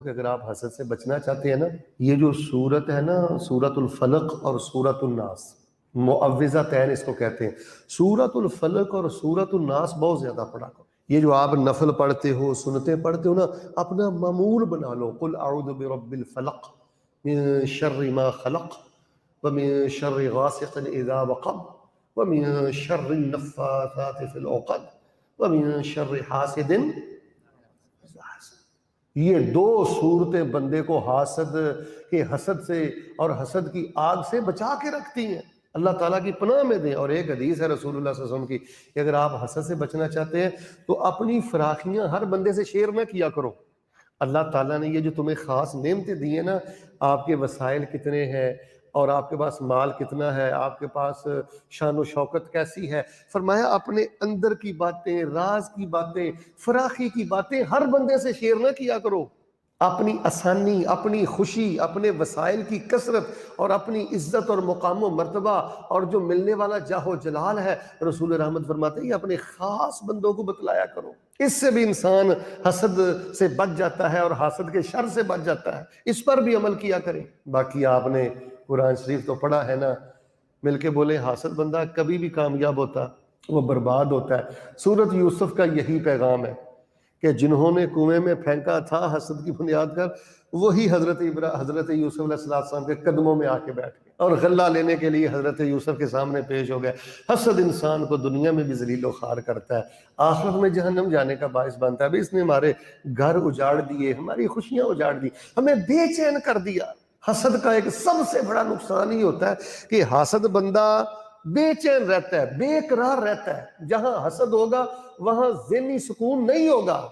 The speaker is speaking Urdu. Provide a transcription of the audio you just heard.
کہ اگر آپ حسد سے بچنا چاہتے ہیں نا، یہ جو سورت ہے نا، سورت الفلق اور سورت الناس، معوذتین اس کو کہتے ہیں۔ سورت الفلق اور سورت الناس بہت زیادہ پڑھا کرو۔ یہ جو آپ نفل پڑھتے ہو، سنتے پڑھتے ہو نا، اپنا معمول بنا لو۔ قل اعوذ برب الفلق من شر ما خلق ومن شر غاسق اذا وقب ومن شر النفاثات في العقد ومن شر حاسد۔ یہ دو صورتیں بندے کو حاسد کے حسد سے اور حسد کی آگ سے بچا کے رکھتی ہیں، اللہ تعالیٰ کی پناہ میں دیں۔ اور ایک حدیث ہے رسول اللہ صلی اللہ علیہ وسلم کی کہ اگر آپ حسد سے بچنا چاہتے ہیں تو اپنی فراخیاں ہر بندے سے شیئر نہ کیا کرو۔ اللہ تعالیٰ نے یہ جو تمہیں خاص نعمتیں دی ہیں نا، آپ کے وسائل کتنے ہیں اور آپ کے پاس مال کتنا ہے، آپ کے پاس شان و شوکت کیسی ہے، فرمایا اپنے اندر کی باتیں، راز کی باتیں، فراخی کی باتیں ہر بندے سے شیئر نہ کیا کرو۔ اپنی آسانی، اپنی خوشی، اپنے وسائل کی کثرت اور اپنی عزت اور مقام و مرتبہ اور جو ملنے والا جاہ و جلال ہے، رسول رحمت فرماتے ہیں یہ اپنے خاص بندوں کو بتلایا کرو۔ اس سے بھی انسان حسد سے بچ جاتا ہے اور حاسد کے شر سے بچ جاتا ہے۔ اس پر بھی عمل کیا کریں۔ باقی آپ نے قرآن شریف تو پڑھا ہے نا، مل کے بولے حاسد بندہ کبھی بھی کامیاب ہوتا، وہ برباد ہوتا ہے۔ سورت یوسف کا یہی پیغام ہے کہ جنہوں نے کنویں میں پھینکا تھا حسد کی بنیاد کر، وہی حضرت یوسف علیہ السلام کے قدموں میں آ کے بیٹھ گئے اور غلہ لینے کے لیے حضرت یوسف کے سامنے پیش ہو گئے۔ حسد انسان کو دنیا میں بھی ذلیل و خوار کرتا ہے، آخرت میں جہنم جانے کا باعث بنتا ہے۔ اس نے ہمارے گھر اجاڑ دیے، ہماری خوشیاں اجاڑ دی، ہمیں بے چین کر دیا۔ حسد کا ایک سب سے بڑا نقصان ہی ہوتا ہے کہ حاسد بندہ بے چین رہتا ہے، بے قرار رہتا ہے۔ جہاں حسد ہوگا وہاں ذہنی سکون نہیں ہوگا۔